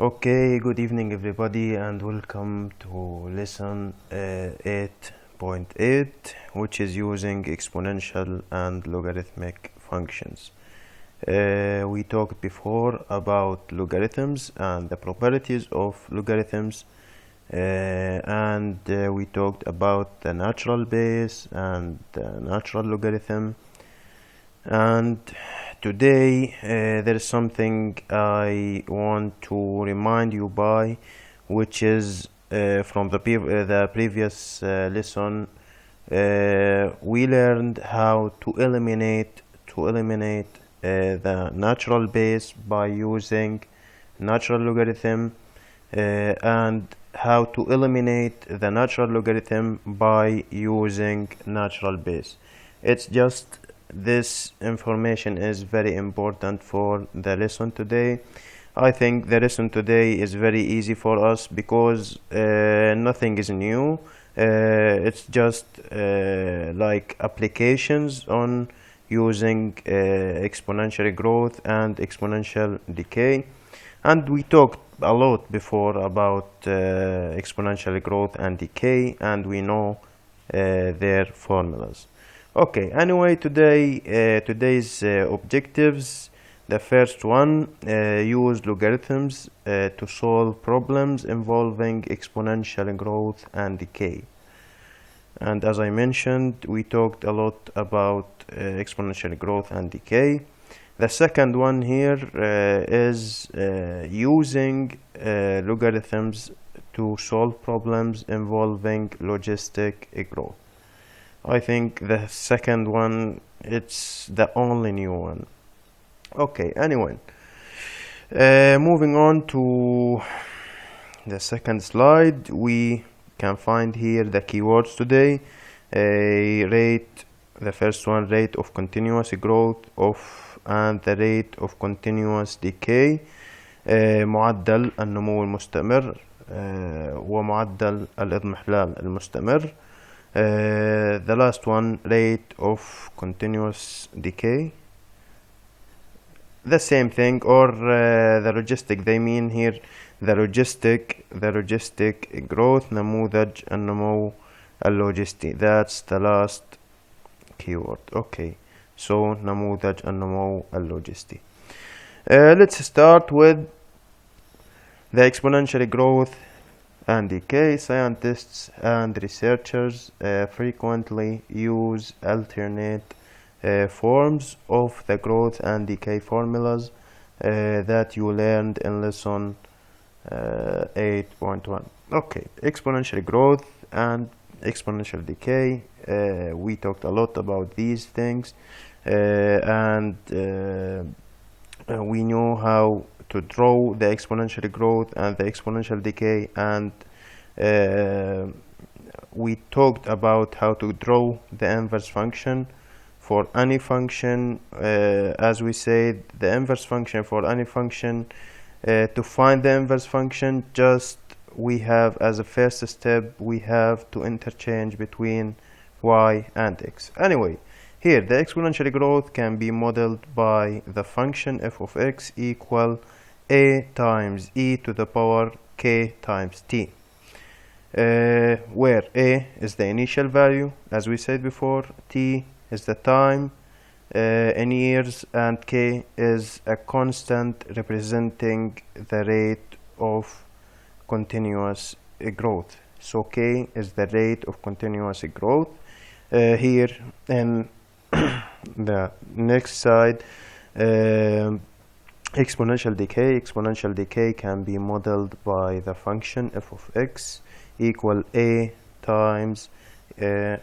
Okay, good evening everybody and welcome to lesson 8.8, which is using exponential and logarithmic functions. We talked before about logarithms and the properties of logarithms, and we talked about the natural base and the natural logarithm. And today there is something I want to remind you by, which is from the previous lesson. We learned how to eliminate the natural base by using natural logarithm, and how to eliminate the natural logarithm by using natural base. It's just this information is very important for the lesson today. I think the lesson today is very easy for us because nothing is new. It's just like applications on using exponential growth and exponential decay. And we talked a lot before about exponential growth and decay, and we know their formulas. Okay, anyway, today's objectives. The first one, use logarithms to solve problems involving exponential growth and decay. And as I mentioned, we talked a lot about exponential growth and decay. The second one here is using logarithms to solve problems involving logistic growth. I think the second one, it's the only new one. Okay, anyway, moving on to the second slide, we can find here the keywords today. The first one, rate of continuous growth and the rate of continuous decay. معدل النمو المستمر ومعدل الاضمحلال المستمر. The last one, rate of continuous decay. The same thing, or the logistic, they mean here the logistic growth, نموذج النمو اللوجستي. That's the last keyword. Okay, so نموذج النمو اللوجستي. Let's start with the exponential growth and decay. Scientists and researchers frequently use alternate forms of the growth and decay formulas that you learned in lesson 8.1. Okay, exponential growth and exponential decay. We talked a lot about these things, and we know how to draw the exponential growth and the exponential decay, and we talked about how to draw the inverse function for any function. As we said, the inverse function for any function, to find the inverse function, just we have as a first step, we have to interchange between y and x. Anyway, here the exponential growth can be modeled by the function f of x equal a times e to the power k times t, where a is the initial value, as we said before, t is the time in years, and k is a constant representing the rate of continuous growth. So k is the rate of continuous growth. Here in the next side, exponential decay can be modeled by the function f of x equal a times, I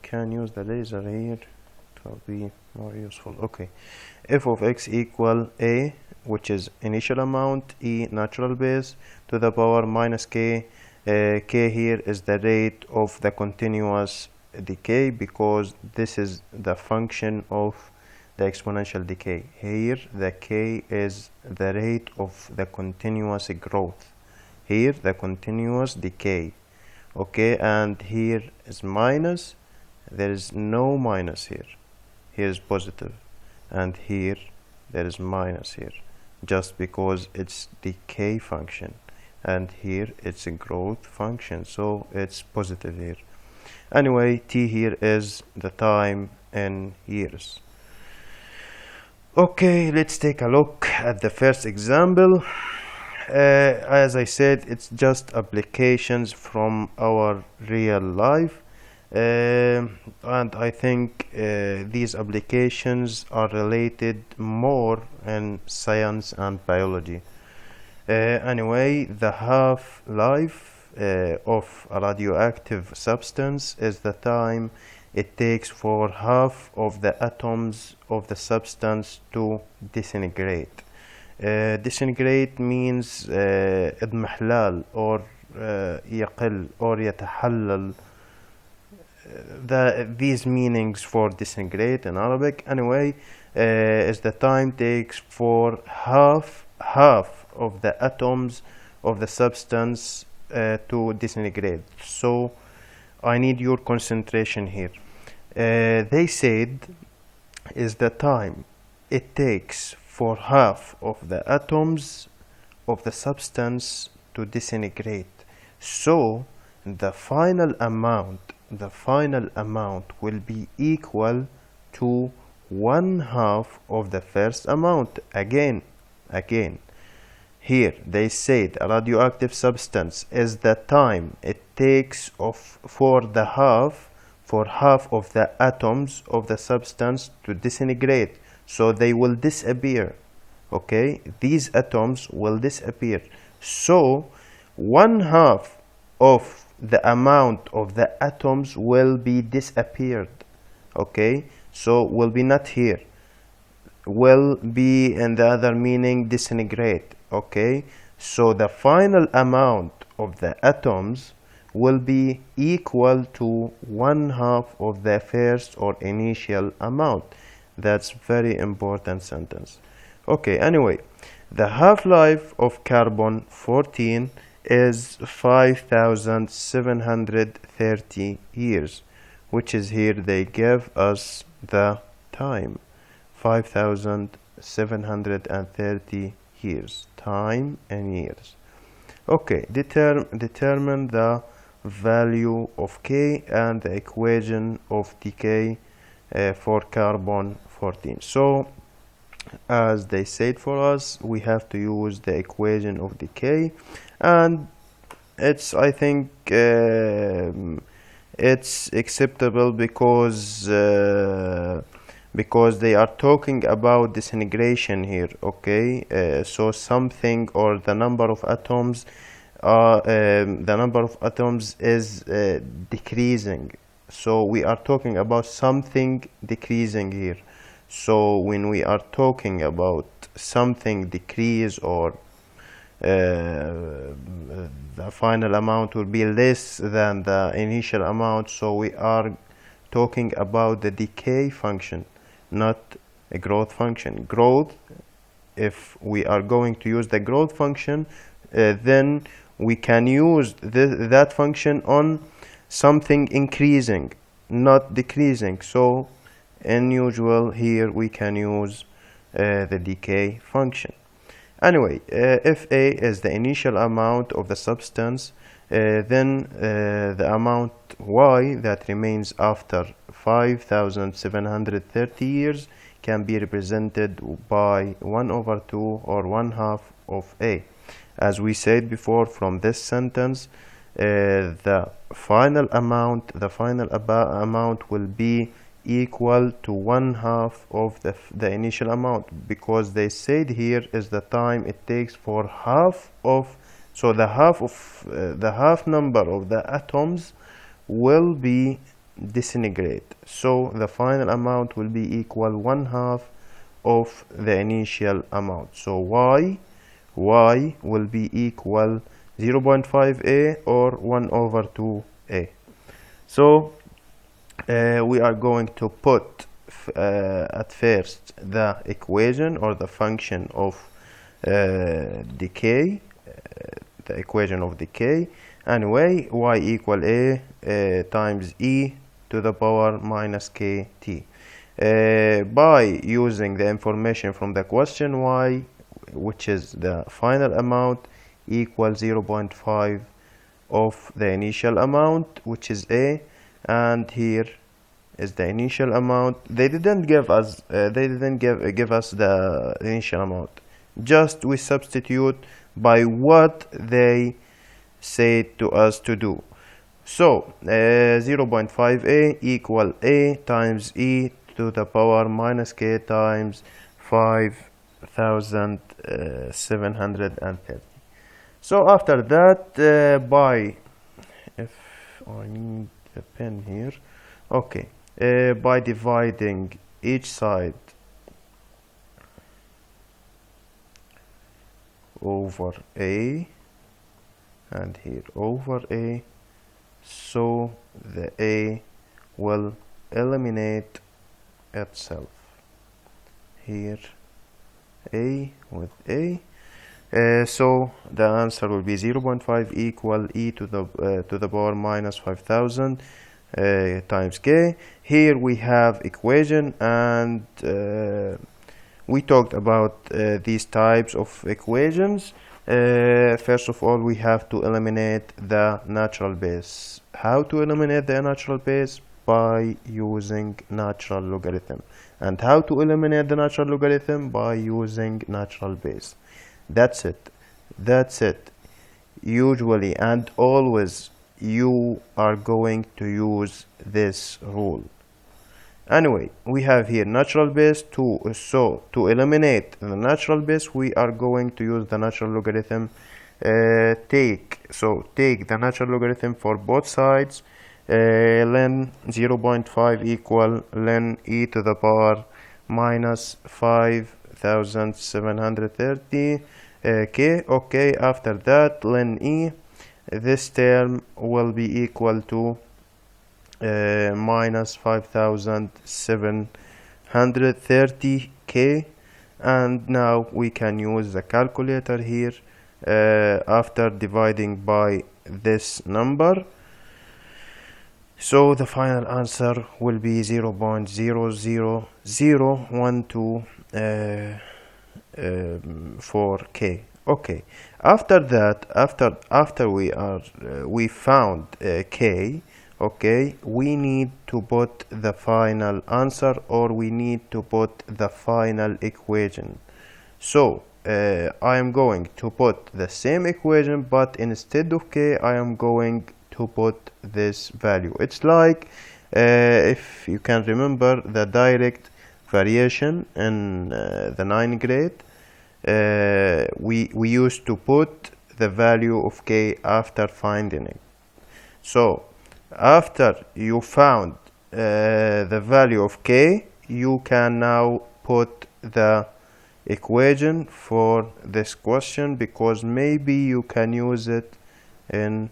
can use the laser here, it will be more useful. Okay, f of x equal a, which is initial amount, e natural base, to the power minus k. K here is the rate of the continuous decay, because this is the function of the exponential decay. Here the k is the rate of the continuous growth, here the continuous decay. Okay, and here is minus, there is no minus here, here is positive, and here there is minus here. just because it's decay function, and here it's a growth function, so it's positive here. Anyway, t here is the time in years. Okay, let's take a look at the first example. As I said, it's just applications from our real life, and I think these applications are related more in science and biology. Anyway, the half-life of a radioactive substance is the time it takes for half of the atoms of the substance to disintegrate. Disintegrate means اضمحلال or يقل or يتحلل. These meanings for disintegrate in Arabic. Anyway, is the time takes for half of the atoms of the substance to disintegrate. So I need your concentration here. They said is the time it takes for half of the atoms of the substance to disintegrate. So the final amount will be equal to 1/2 of the first amount. Again, here they said a radioactive substance is the time it takes for half of the atoms of the substance to disintegrate, so they will disappear. Okay, these atoms will disappear, so 1/2 of the amount of the atoms will be disappeared. Okay, so will be not here, will be in the other meaning disintegrate. Okay, so the final amount of the atoms will be equal to 1/2 of the first or initial amount. That's very important sentence. Okay, anyway, the half-life of carbon-14 is 5,730 years, which is here they give us the time, 5,730 years, time and years. Okay, determine the value of K and the equation of decay for carbon-14. So as they said for us, we have to use the equation of decay, and it's, I think, it's acceptable because they are talking about disintegration here. Okay, so something or the number of atoms is decreasing, so we are talking about something decreasing here. So when we are talking about something decrease or the final amount will be less than the initial amount, so we are talking about the decay function, not a growth function. Growth, if we are going to use the growth function, then we can use that function on something increasing, not decreasing. So in usual here we can use the decay function. Anyway, if A is the initial amount of the substance, then the amount Y that remains after 5,730 years can be represented by 1/2 or 1/2 of A. As we said before, from this sentence, the final amount will be equal to 1/2 of the initial amount, because they said here is the time it takes for half of, so the half number of the atoms will be disintegrate, so the final amount will be equal 1/2 of the initial amount. So y will be equal 0.5a or 1/2a. So we are going to put at first the equation or the function of decay, the equation of decay. Anyway, y equal a times e to the power minus kt. By using the information from the question, y which is the final amount, equal 0.5 of the initial amount, which is A, and here is the initial amount. They didn't give us the initial amount, just we substitute by what they said to us to do. So 0.5a equal a times e to the power minus k times 5730. So after that, if I need a pen here, okay, by dividing each side over a and here over a, so the a will eliminate itself. Here a with a, so the answer will be 0.5 equal e to the power minus 5000 times k. Here we have equation, and we talked about these types of equations. First of all, we have to eliminate the natural base. How to eliminate the natural base? By using natural logarithm. And how to eliminate the natural logarithm? By using natural base. That's it. That's it. Usually and always you are going to use this rule. Anyway, we have here natural base 2, so to eliminate the natural base we are going to use the natural logarithm. Take the natural logarithm for both sides. Ln 0.5 equal ln e to the power minus 5730 k. Okay, after that ln e, this term will be equal to minus 5730 k, and now we can use the calculator here after dividing by this number. So the final answer will be 0.00012 okay. After that, after we found k, okay, we need to put the final answer, or we need to put the final equation. So I am going to put the same equation, but instead of k I am going to put this value. It's like if you can remember the direct variation in the 9th grade, we used to put the value of k after finding it. So after you found the value of k, you can now put the equation for this question, because maybe you can use it in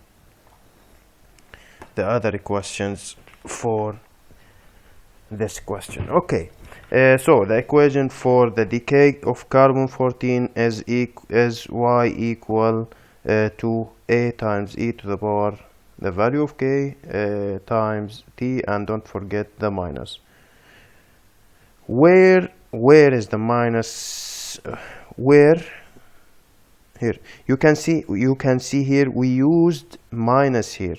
the other questions for this question. Okay, so the equation for the decay of carbon 14 is y equal to a times e to the power the value of k times t, and don't forget the minus. Where is the minus? Where? Here you can see here we used minus here.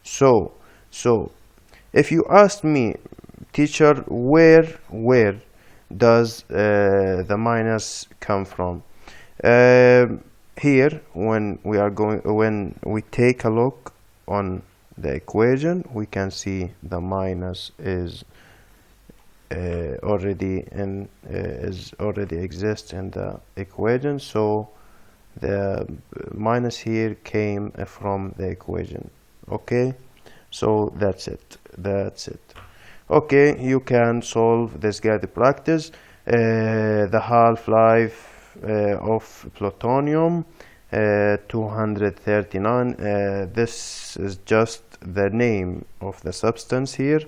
So if you asked me, teacher, where does the minus come from? Here when we take a look on the equation, we can see the minus is already exists in the equation, so the minus here came from the equation. Okay, so that's it. Okay, you can solve this guided practice. The half-life of plutonium 239, this is just the name of the substance here,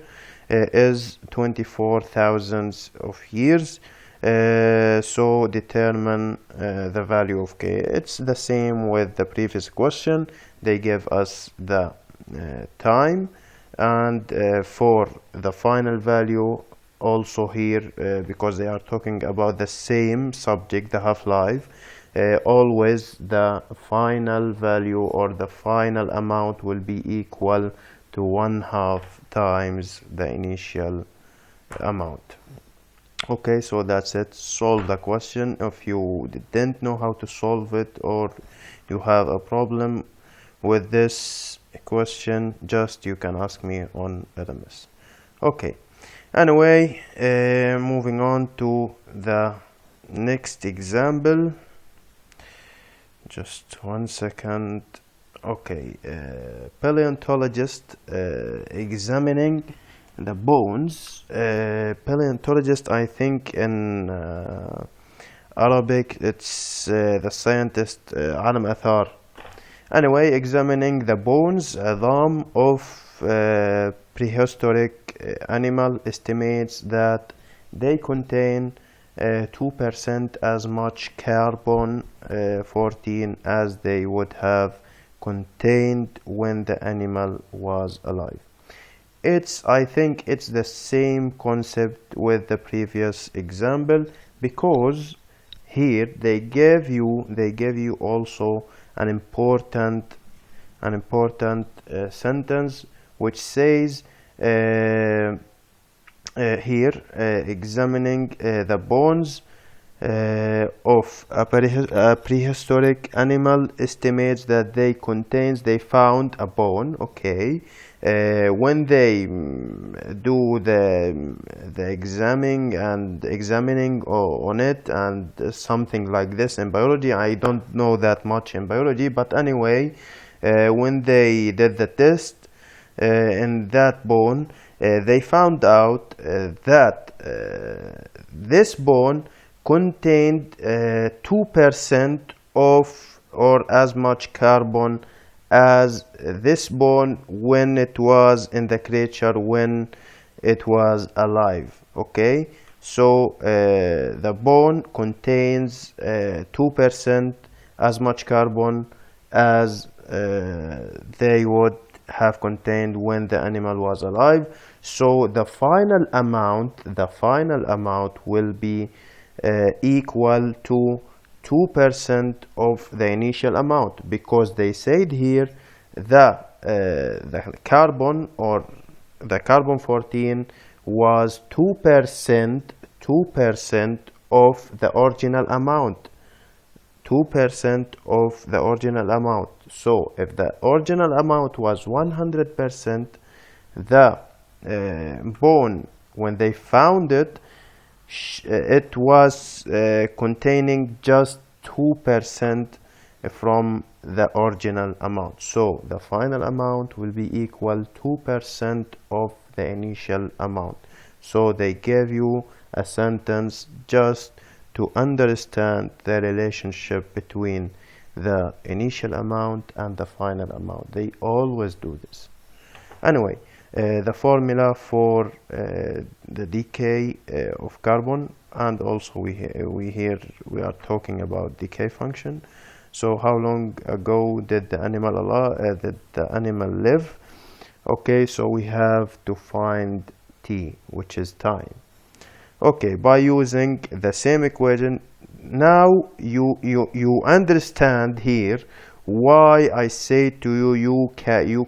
is 24,000 of years. So determine the value of k. It's the same with the previous question. They give us the time, and for the final value also here, because they are talking about the same subject, the half-life, always the final value or the final amount will be equal to 1/2 times the initial amount. Okay, so that's it. Solve the question. If you didn't know how to solve it, or you have a problem with this question, just you can ask me on LMS. Okay, anyway, moving on to the next example. Just 1 second. Okay, paleontologist examining the bones. Paleontologist, I think in Arabic it's the scientist عالم آثار. Anyway, examining the bones of prehistoric animal, estimates that they contain 2% as much carbon 14 as they would have contained when the animal was alive. I think it's the same concept with the previous example, because here they gave you also an important sentence which says here, examining the bones of a prehistoric animal, estimates that they found a bone. Okay, when they do the examining on it and something like this in biology, I don't know that much in biology, but anyway, when they did the test in that bone, they found out that this bone contained 2% of, or as much carbon as this bone when it was in the creature, when it was alive. Okay, so the bone contains 2% as much carbon as they would have contained when the animal was alive. So the final amount will be equal to 2% of the initial amount, because they said here that the carbon, or the carbon 14, was 2% of the original amount. 2% of the original amount. So if the original amount was 100%, the bone, when they found it, it was containing just 2% from the original amount. So the final amount will be equal 2% of the initial amount. So they gave you a sentence just to understand the relationship between the initial amount and the final amount. They always do this. Anyway, the formula for the decay of carbon, and also we are talking about decay function. So how long ago did the animal live? Okay, so we have to find t, which is time. Okay, by using the same equation, now you understand here why I say to you you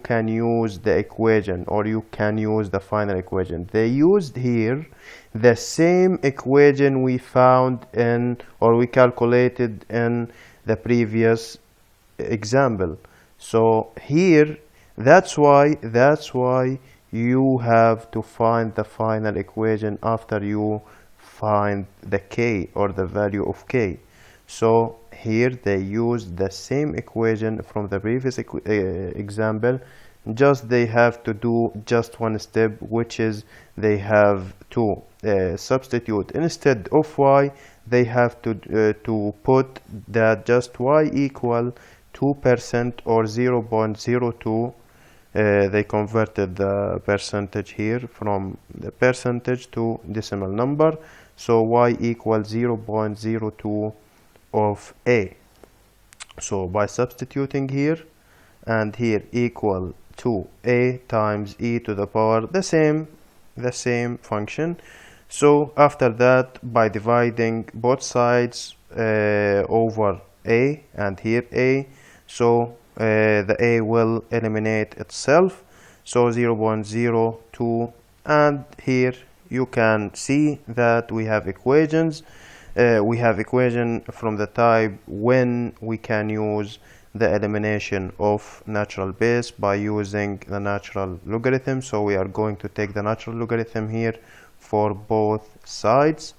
can use the equation, or you can use the final equation. They used here the same equation we found in, or we calculated in, the previous example. So here, that's why you have to find the final equation after you find the k, or the value of k. So here they used the same equation from the previous example, just they have to do just one step, which is they have to substitute. Instead of y, they have to put that just y equal 2% or 0.02. They converted the percentage here from the percentage to decimal number, so y equals 0.02 of a. So by substituting here and here, equal to a times e to the power, the same function. So after that, by dividing both sides over a and here a, so the a will eliminate itself, so 0.02, and here you can see that we have equations. We have equation from the type when we can use the elimination of natural base by using the natural logarithm. So we are going to take the natural logarithm here for both sides.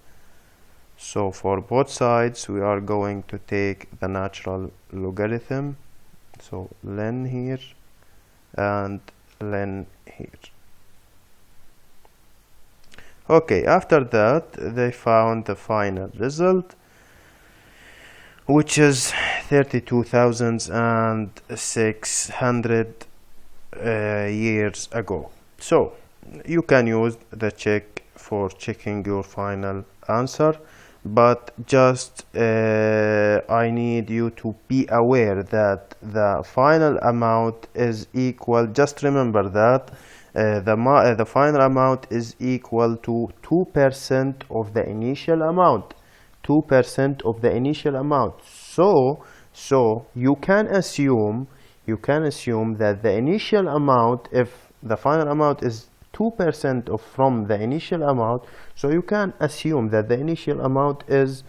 So for both sides we are going to take the natural logarithm, so ln here and ln here. Okay, after that they found the final result, which is 32,600 years ago. So you can use the check for checking your final answer, but just I need you to be aware that the final amount is equal, just remember that the final amount is equal to 2% of the initial amount. 2% of the initial amount. So you can assume that the initial amount, if the final amount is 2% from the initial amount, so you can assume that the initial amount is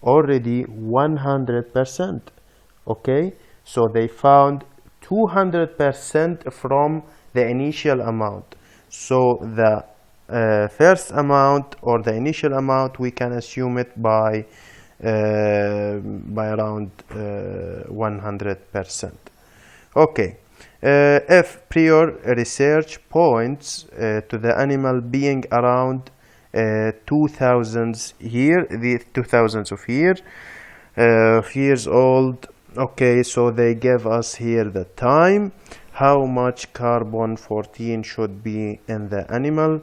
already 100%. Okay, so they found 200% from the initial amount. So the first amount, or the initial amount, we can assume it by around 100%. Okay. If prior research points to the animal being around 2000 of years old. Okay, so they give us here the time, how much carbon 14 should be in the animal.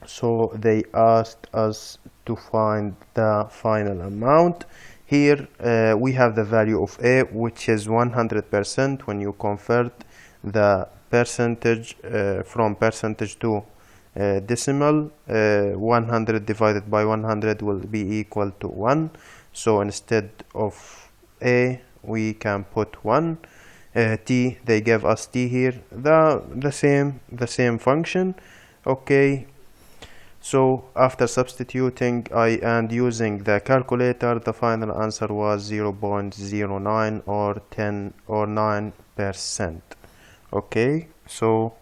So they asked us to find the final amount. Here we have the value of a, which is 100%. When you convert the percentage from percentage to decimal, 100 divided by 100 will be equal to 1. So instead of a, we can put 1. T, they gave us t here, the same function. Okay. So after substituting and using the calculator, the final answer was 0.09 or 10 or 9%. Okay, so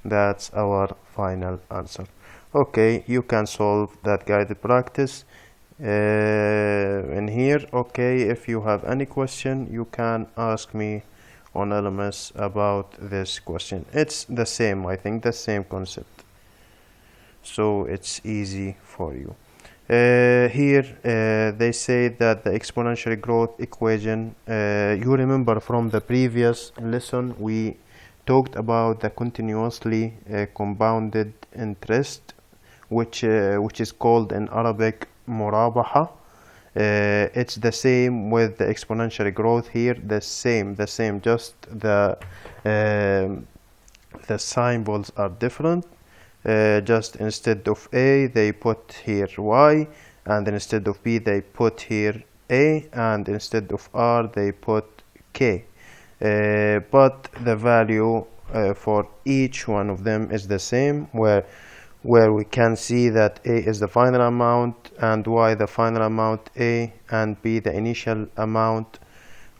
that's our final answer. Okay, you can solve that guided practice in here. Okay, if you have any question, you can ask me on LMS about this question. It's the same, I think, the same concept, so it's easy for you. Here they say that the exponential growth equation, you remember from the previous lesson we talked about the continuously compounded interest, which is called in Arabic murabaha. It's the same with the exponential growth here, the same, just the symbols are different. Just instead of a they put here y, and instead of b they put here a, and instead of r they put k, but the value for each one of them is the same, where we can see that a is the final amount and y the final amount, a, and b the initial amount.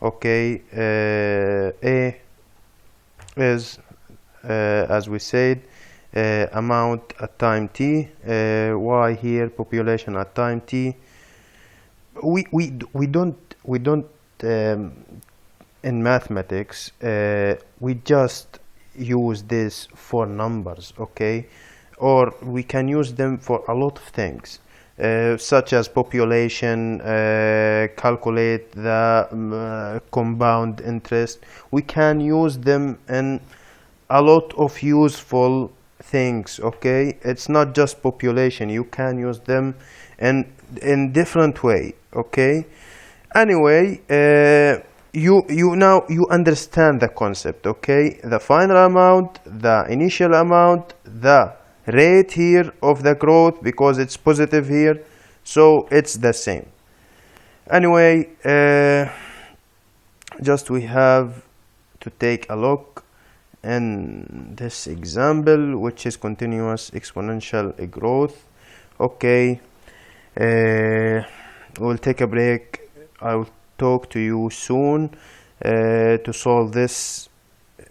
Okay, a is as we said amount at time t, y here population at time t. We don't in mathematics we just use this for numbers, okay, or we can use them for a lot of things, such as population, calculate the compound interest. We can use them in a lot of useful things, okay. It's not just population, you can use them in different way, okay. Anyway, you now you understand the concept, okay. The final amount, the initial amount, the rate here of the growth because it's positive here, so it's the same. Anyway, just we have to take a look in this example, which is continuous exponential growth. Okay, we'll take a break. I will talk to you soon to solve this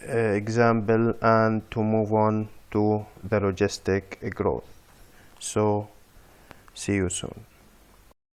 example and to move on to the logistic growth. So see you soon.